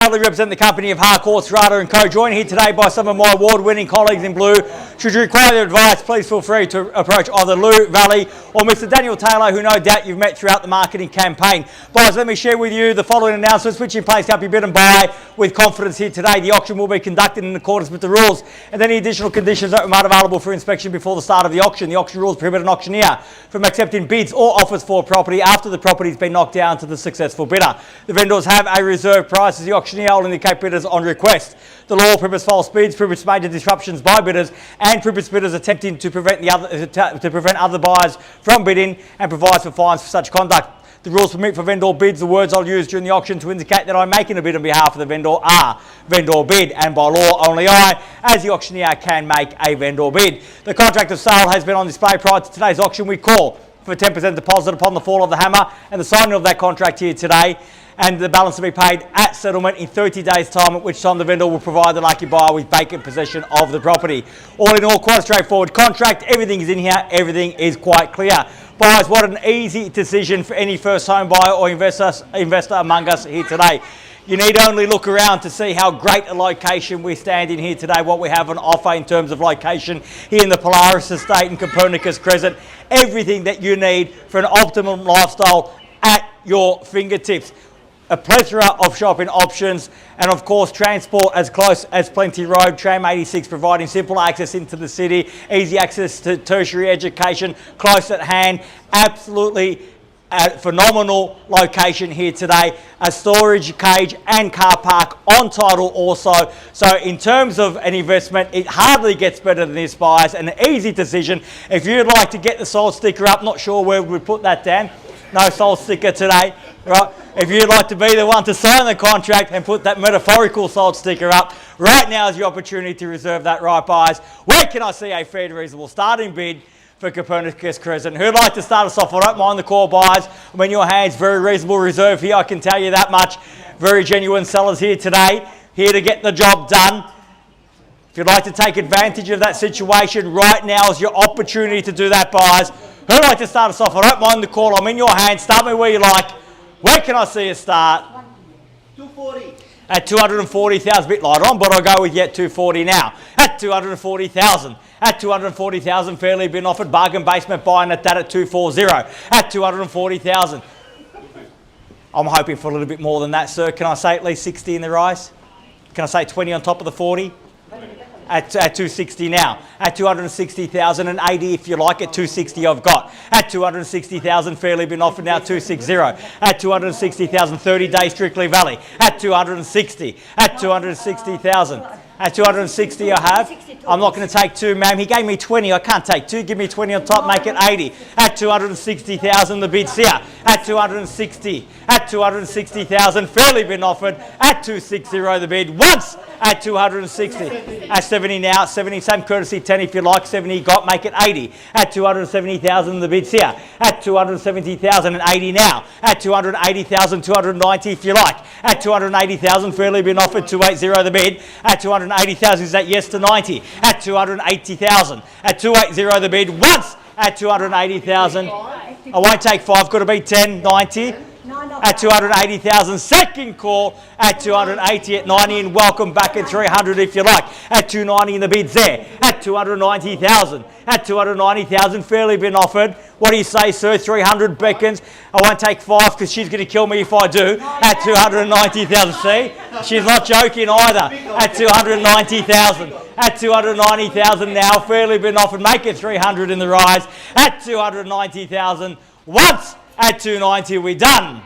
Proudly represent the company of Harcourts, Rata and Co. Joined here today by some of my award-winning colleagues in blue. Should you require their advice, please feel free to approach either Lou, Valley or Mr. Daniel Taylor, who no doubt you've met throughout the marketing campaign. Guys, let me share with you the following announcements which in place to help you bid and buy with confidence here today. The auction will be conducted in accordance with the rules and any additional conditions that are made available for inspection before the start of the auction. The auction rules prohibit an auctioneer from accepting bids or offers for a property after the property has been knocked down to the successful bidder. The vendors have a reserve price as the auctioneer will indicate bidders on request. The law prohibits false bids, prohibits major disruptions by bidders, and prohibits bidders attempting to prevent other buyers from bidding, and provides for fines for such conduct. The rules permit for vendor bids. The words I'll use during the auction to indicate that I'm making a bid on behalf of the vendor are vendor bid, and by law only I, as the auctioneer, can make a vendor bid. The contract of sale has been on display prior to today's auction. We call for 10% deposit upon the fall of the hammer and the signing of that contract here today, and the balance to be paid at settlement in 30 days' time, at which time the vendor will provide the lucky buyer with vacant possession of the property. All in all, quite a straightforward contract. Everything is in here. Everything is quite clear. Buyers, what an easy decision for any first home buyer or investor among us here today. You need only look around to see how great a location we stand in here today, what we have on offer in terms of location here in the Polaris Estate and Copernicus Crescent. Everything that you need for an optimum lifestyle at your fingertips. A plethora of shopping options, and of course transport as close as Plenty Road, Tram 86 providing simple access into the city, easy access to tertiary education, close at hand. Absolutely phenomenal location here today. A storage cage and car park on title also. So in terms of an investment, it hardly gets better than this, buyers, and an easy decision. If you'd like to get the sold sticker up, not sure where we put that down. No sold sticker today, right? If you'd like to be the one to sign the contract and put that metaphorical sold sticker up, right now is your opportunity to reserve that right, buyers. Where can I see a fair and reasonable starting bid for Copernicus Crescent? Who'd like to start us off? I don't mind the call, buyers. I'm in your hands. Very reasonable reserve here, I can tell you that much. Very genuine sellers here today, here to get the job done. If you'd like to take advantage of that situation, right now is your opportunity to do that, buyers. Who'd like to start us off? I don't mind the call. I'm in your hands. Start me where you like. Where can I see you start? 240. At 240,000, a bit lighter on, but I'll go with yet 240 now. At 240,000. At 240,000, fairly been offered. Bargain basement buying at that at 240. At 240,000. I'm hoping for a little bit more than that, sir. Can I say at least 60 in the rise? Can I say 20 on top of the 40? At 260 now. At 260,000 and 80 if you like. At 260 I've got. At 260,000 fairly been offered now 260. At 260,000 30 days strictly Valley. At 260. At 260,000. At 260 I have. I'm not going to take two, ma'am. He gave me 20. I can't take two. Give me 20 on top. Make it 80. At 260,000 the bid's here. At 260. At 260,000 fairly been offered. At 260 the bid once. At 260. At 70 now. 70 same courtesy 10 if you like. 70 got. Make it 80. At 270,000 the bid's here. At 270,000 and 80 now. At 280,000 290 if you like. At 280,000 fairly been offered. 280 the bid. At 280,000 is that yes to 90. At 280,000. At 280 the bid once. At 280,000. I won't take 5. Got to be 10. 90. At 280,000. Second call at 280 at 90 and welcome back at 300 if you like. At 290 in the bid's there. At 290,000. At 290,000 fairly been offered. What do you say, sir? 300 beckons. I won't take 5 because she's going to kill me if I do. At 290,000. See? She's not joking either. At 290,000. At 290,000 now. Fairly been offered. Make it 300 in the rise. At 290,000. Once. At 290 we're done.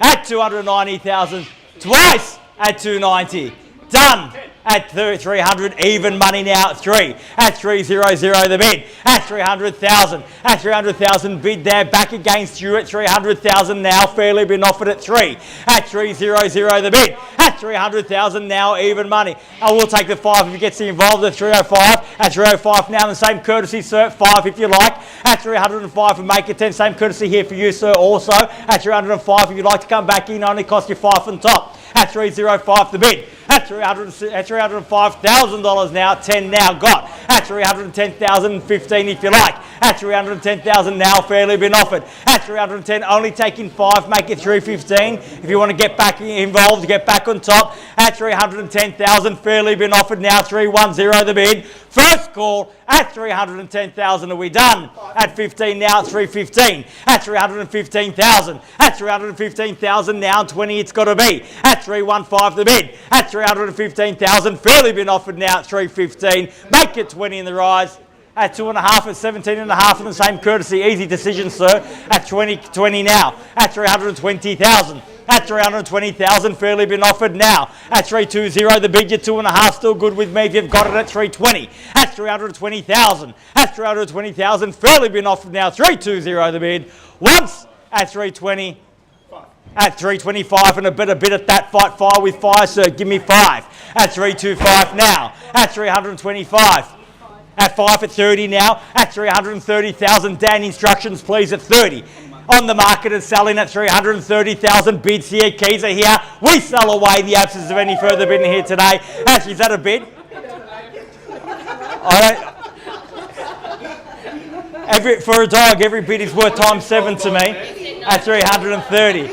At 290,000 twice. At 290 done. At 300 even money now at 3. At 300 the bid. At 300,000. At 300,000 bid there back against you at 300,000 now fairly been offered at 3. At 300 the bid. At 300,000 now even money. I will take the 5 if it gets involved at 305. At 305 now the same courtesy, sir. 5 if you like. At 305 and make it 10. Same courtesy here for you, sir. Also at 305 if you'd like to come back in, only cost you 5 on top. At 305 the bid. At $305,000 now, 10 now got. At 310,015 if you like. At 310,000 now, fairly been offered. At 310, only taking 5, make it 315. If you want to get back involved, get back on top. At 310,000, fairly been offered now, 310 the bid. First call at 310,000, are we done? At 15 now, at 315. At 315,000. At 315,000 now, 20 it's got to be. At 315 the bid. At 315,000, fairly been offered now at 315. Make it 20 in the rise. At 2.5, at 17.5 in the same courtesy. Easy decision, sir. At 20 now. At 320,000. At 320,000, fairly been offered now. At 320, the bid, you're 2.5, still good with me if you've got it at 320. At 320,000. At 320,000, fairly been offered now. 320, the bid. Once at 320. At 325 and a bit at that. Fight fire with fire, sir. Give me 5. At 325 now. At 325. At 5 at 30 now. At 330,000. Dan, instructions please at 30. On the market and selling at 330,000. Bids here. Keys are here. We sell away the absence of any further bidding here today. Actually, is that a bid? For a dog, every bid is worth times 7 to me. At 330.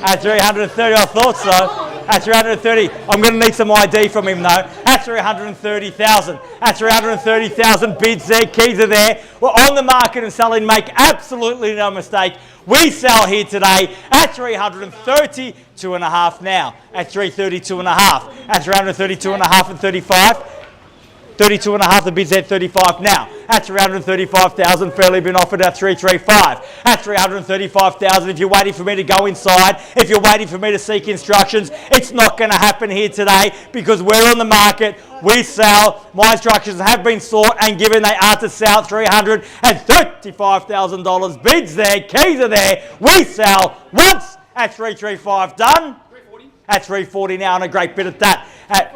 At 330, I thought so. At 330, I'm going to need some ID from him though. At 330,000. At 330,000, bids there, keys are there. We're on the market and selling, make absolutely no mistake. We sell here today at 332.5 now. At 332.5. At 332.5 and 35. 32.5, the bid's at 35 now. At 335,000, fairly been offered at 335. At 335,000, if you're waiting for me to go inside, if you're waiting for me to seek instructions, it's not going to happen here today because we're on the market, we sell. My instructions have been sought and given. They are to sell $335,000. Bids there, keys are there. We sell once at 335, done. At 340 now, and a great bit at that. At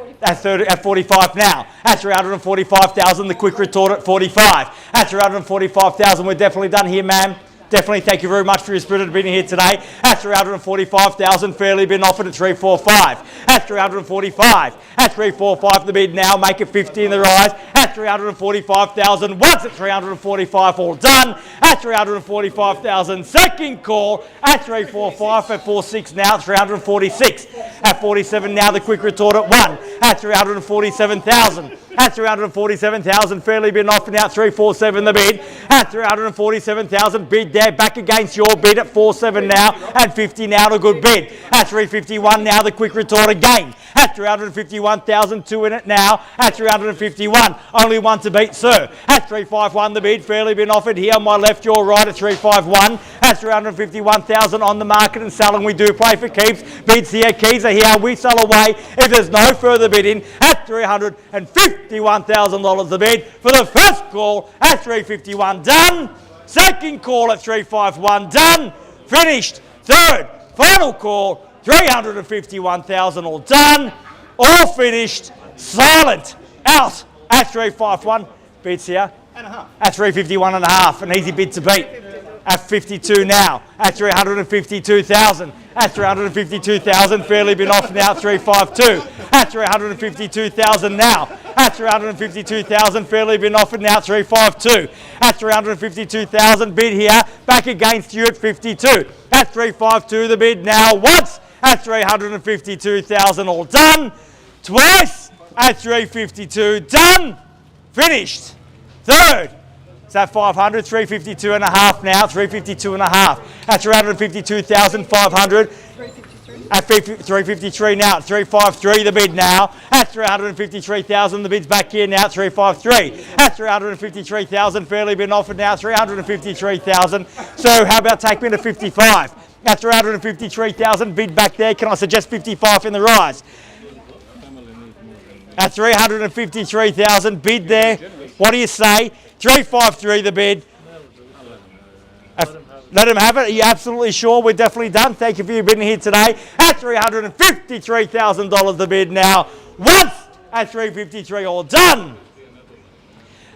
45 now. At 345,000, the quick retort at 45. At 345,000, we're definitely done here, ma'am. Definitely, thank you very much for your spirited being here today. At 345,000, fairly been offered at 345. At 345. At 345, the bid now, make it 50 in the rise. At 345,000, once at 345, all done. At 345,000, second call. At 345, at 46 now, 346. At 47 now, the quick retort at 1. At 347,000. At 347,000, fairly been offered now, 347 the bid. At 347,000, bid there, back against your bid at 47 now, at 50 now, a good bid. At 351 now, the quick retort again. At 351,000, 2 in it now. At 351, only 1 to beat, sir. At 351, the bid, fairly been offered here on my left, your right at 351. At 351,000 on the market and selling, we do play for keeps. Bids here, keys are here, we sell away. If there's no further bidding, at $351,000 the bid for the first call at 351, done. Second call at 351, done. Finished. Third, final call, 351,000, all done. All finished. Silent. Out at 351. Bids here. At 351.5, an easy bid to beat. At 52 now. At 352,000. At 352,000, fairly been off now, 352. At 352,000 now. At 352,000, fairly been offered now, 352. At 352,000, bid here, back against you at 52. At 352, the bid now, once. At 352,000, all done. Twice. At 352, done. Finished. Third. It's at 500, 352.5 now, 352.5. At 352,500. At 353 now, at 353 the bid now. At 353,000, the bid's back here now, 353. At 353,000, fairly been offered now, 353,000. So how about take me to 55? At 353,000, bid back there. Can I suggest 55 in the rise? At 353,000, bid there. What do you say? 353 the bid. Let him have it. Are you absolutely sure? We're definitely done. Thank you for your bidding here today. At $353,000 the bid now. Once at 353, all done.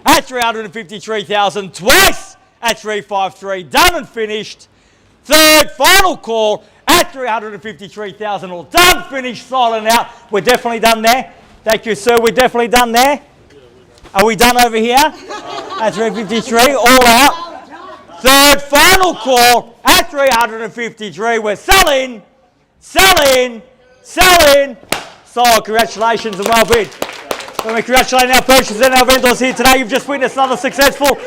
At 353,000 twice at 353, done and finished. Third, final call at 353,000, all done, finished, silent out. We're definitely done there. Thank you, sir. We're definitely done there. Are we done over here? At 353, all out. Third final call at 353. We're selling. So congratulations and well bid. We congratulate our purchasers and our vendors here today. You've just witnessed another successful